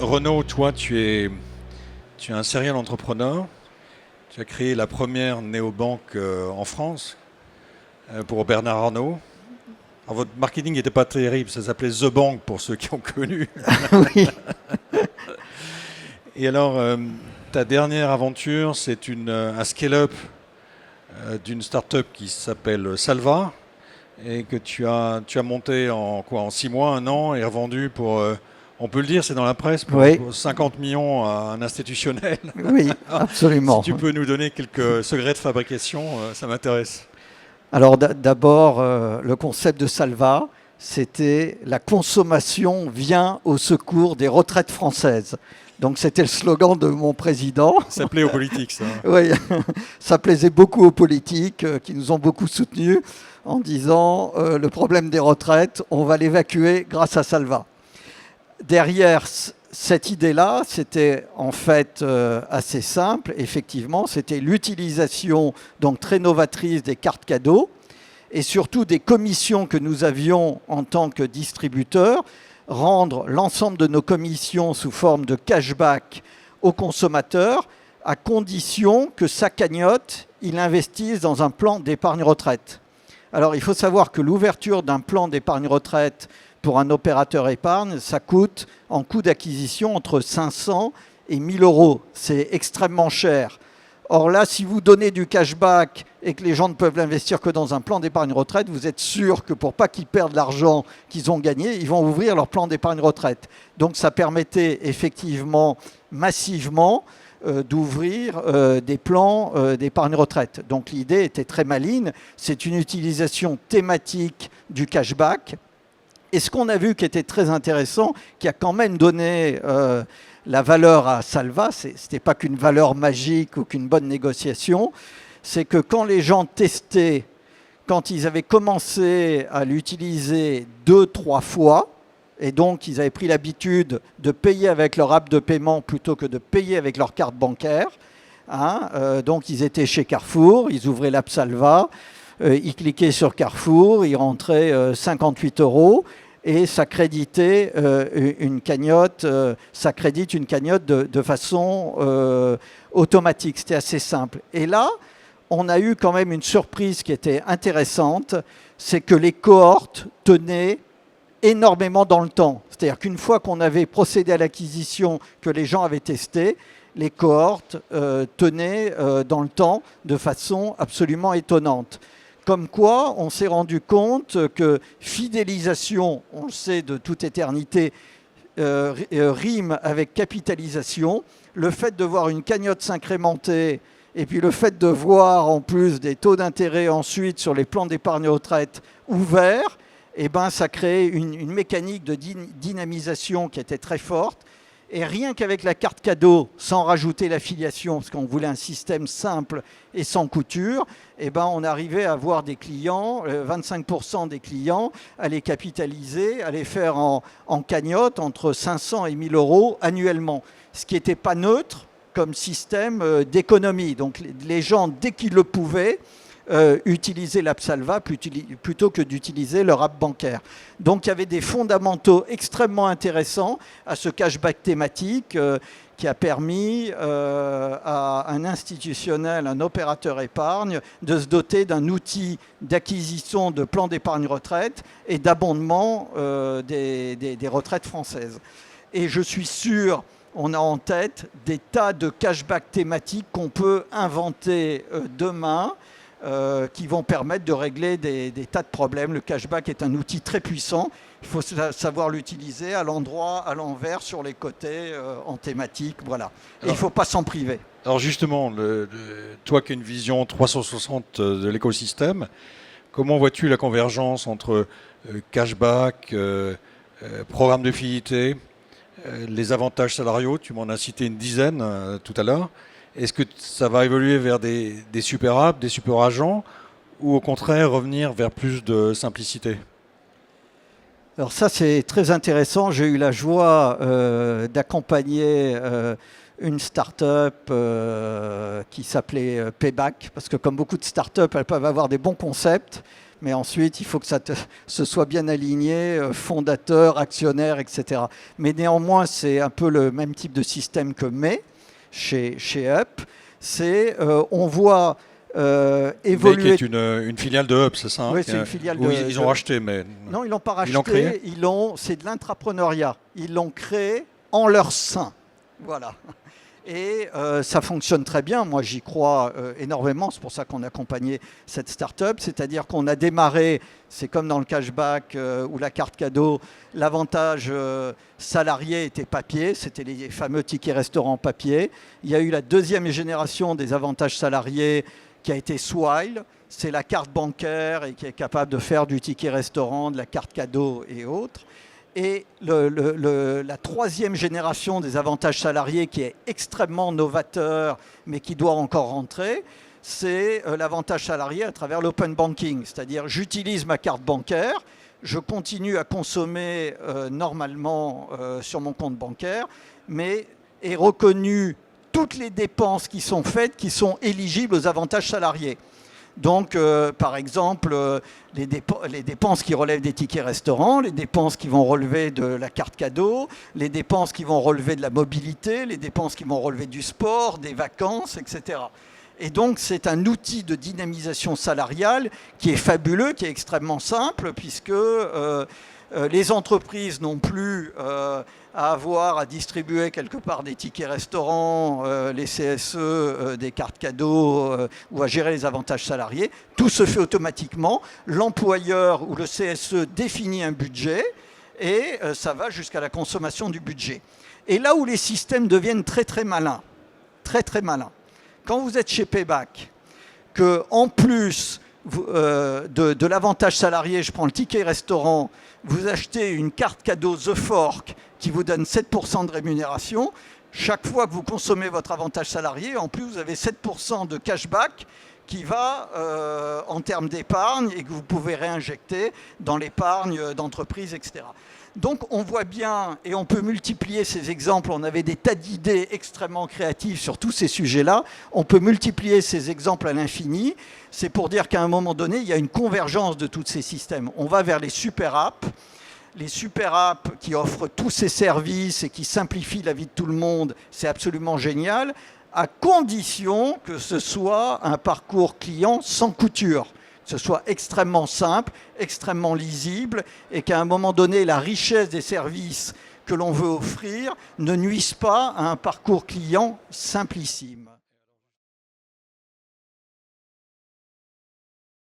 Renaud, toi, tu es un serial entrepreneur. Tu as créé la première néobanque en France pour Bernard Arnault. Alors, votre marketing n'était pas terrible, ça s'appelait The Bank pour ceux qui ont connu. Oui. Et alors, ta dernière aventure, c'est un scale-up d'une start-up qui s'appelle Salva et que tu as monté en 6 mois, 1 an et revendu pour, on peut le dire, c'est dans la presse, pour 50 millions à un institutionnel. Oui, absolument. Si tu peux nous donner quelques secrets de fabrication, ça m'intéresse. Alors d'abord, le concept de Salva, c'était la consommation vient au secours des retraites françaises. Donc c'était le slogan de mon président. Ça plaît aux politiques, ça. Oui, ça plaisait beaucoup aux politiques qui nous ont beaucoup soutenus en disant le problème des retraites, on va l'évacuer grâce à Salva. Derrière cette idée-là, c'était en fait assez simple. Effectivement, c'était l'utilisation donc très novatrice des cartes cadeaux et surtout des commissions que nous avions en tant que distributeurs, rendre l'ensemble de nos commissions sous forme de cashback aux consommateurs à condition que sa cagnotte, il investisse dans un plan d'épargne retraite. Alors, il faut savoir que l'ouverture d'un plan d'épargne retraite pour un opérateur épargne, ça coûte en coût d'acquisition entre 500 et 1000 euros. C'est extrêmement cher. Or là, si vous donnez du cashback et que les gens ne peuvent l'investir que dans un plan d'épargne retraite, vous êtes sûr que pour pas qu'ils perdent l'argent qu'ils ont gagné, ils vont ouvrir leur plan d'épargne retraite. Donc ça permettait effectivement massivement d'ouvrir des plans d'épargne retraite. Donc l'idée était très maligne. C'est une utilisation thématique du cashback. Et ce qu'on a vu qui était très intéressant, qui a quand même donné la valeur à Salva, ce n'était pas qu'une valeur magique ou qu'une bonne négociation, c'est que quand les gens testaient, quand ils avaient commencé à l'utiliser 2-3 fois, et donc ils avaient pris l'habitude de payer avec leur app de paiement plutôt que de payer avec leur carte bancaire, donc ils étaient chez Carrefour, ils ouvraient l'app Salva, ils cliquaient sur Carrefour, ils rentraient 58 euros et ça créditait une cagnotte, de façon automatique. C'était assez simple. Et là, on a eu quand même une surprise qui était intéressante, c'est que les cohortes tenaient énormément dans le temps. C'est-à-dire qu'une fois qu'on avait procédé à l'acquisition, que les gens avaient testé, les cohortes tenaient dans le temps de façon absolument étonnante. Comme quoi, on s'est rendu compte que fidélisation, on le sait de toute éternité, rime avec capitalisation. Le fait de voir une cagnotte s'incrémenter et puis le fait de voir en plus des taux d'intérêt ensuite sur les plans d'épargne retraite ouverts, eh ben, ça crée une mécanique de dynamisation qui était très forte. Et rien qu'avec la carte cadeau, sans rajouter l'affiliation, parce qu'on voulait un système simple et sans couture, eh ben on arrivait à avoir des clients, 25% des clients, à les capitaliser, à les faire en cagnotte entre 500 et 1000 euros annuellement. Ce qui n'était pas neutre comme système d'économie. Donc les gens, dès qu'ils le pouvaient, utiliser l'app Salva plutôt que d'utiliser leur app bancaire. Donc il y avait des fondamentaux extrêmement intéressants à ce cashback thématique qui a permis à un institutionnel, un opérateur épargne, de se doter d'un outil d'acquisition de plans d'épargne retraite et d'abondement des retraites françaises. Et je suis sûr, on a en tête des tas de cashback thématiques qu'on peut inventer demain, qui vont permettre de régler des tas de problèmes. Le cashback est un outil très puissant. Il faut savoir l'utiliser à l'endroit, à l'envers, sur les côtés, en thématique. Voilà. Et il ne faut pas s'en priver. Alors justement, toi qui as une vision 360 de l'écosystème, comment vois-tu la convergence entre cashback, programme de fidélité, les avantages salariaux? Tu m'en as cité une dizaine tout à l'heure. Est-ce que ça va évoluer vers des super apps, des super agents, ou au contraire revenir vers plus de simplicité? Alors ça, c'est très intéressant. J'ai eu la joie d'accompagner une start-up qui s'appelait Payback, parce que comme beaucoup de start-up, elles peuvent avoir des bons concepts, mais ensuite, il faut que se soit bien aligné, fondateur, actionnaire, etc. Mais néanmoins, c'est un peu le même type de système que May, chez Up. On voit évoluer... May qui est une filiale de Up, c'est ça? Oui, c'est une filiale de... Ils ont racheté, mais... Non, ils l'ont pas racheté. Ils l'ont créé. C'est de l'intrapreneuriat. Ils l'ont créé en leur sein. Voilà. Et ça fonctionne très bien. Moi, j'y crois énormément. C'est pour ça qu'on a accompagné cette start-up. C'est-à-dire qu'on a démarré, c'est comme dans le cashback ou la carte cadeau, l'avantage salarié était papier. C'était les fameux tickets restaurants papier. Il y a eu la deuxième génération des avantages salariés qui a été Swile. C'est la carte bancaire et qui est capable de faire du ticket restaurant, de la carte cadeau et autres. Et la troisième génération des avantages salariés qui est extrêmement novateur, mais qui doit encore rentrer, c'est l'avantage salarié à travers l'open banking. C'est-à-dire, j'utilise ma carte bancaire, je continue à consommer normalement sur mon compte bancaire, mais est reconnu toutes les dépenses qui sont faites, qui sont éligibles aux avantages salariés. Donc, par exemple, les dépenses qui relèvent des tickets restaurants, les dépenses qui vont relever de la carte cadeau, les dépenses qui vont relever de la mobilité, les dépenses qui vont relever du sport, des vacances, etc. Et donc, c'est un outil de dynamisation salariale qui est fabuleux, qui est extrêmement simple, puisque les entreprises n'ont plus à avoir à distribuer quelque part des tickets restaurants, les CSE, des cartes cadeaux ou à gérer les avantages salariés. Tout se fait automatiquement. L'employeur ou le CSE définit un budget et ça va jusqu'à la consommation du budget. Et là où les systèmes deviennent très très malins, quand vous êtes chez Payback, que en plus de l'avantage salarié, je prends le ticket restaurant, vous achetez une carte cadeau The Fork qui vous donne 7% de rémunération. Chaque fois que vous consommez votre avantage salarié, en plus, vous avez 7% de cashback qui va en termes d'épargne et que vous pouvez réinjecter dans l'épargne d'entreprise, etc. Donc on voit bien, et on peut multiplier ces exemples, on avait des tas d'idées extrêmement créatives sur tous ces sujets-là, on peut multiplier ces exemples à l'infini. C'est pour dire qu'à un moment donné, il y a une convergence de tous ces systèmes. On va vers les super apps. Les super apps qui offrent tous ces services et qui simplifient la vie de tout le monde, c'est absolument génial, à condition que ce soit un parcours client sans couture, que ce soit extrêmement simple, extrêmement lisible, et qu'à un moment donné, la richesse des services que l'on veut offrir ne nuise pas à un parcours client simplissime.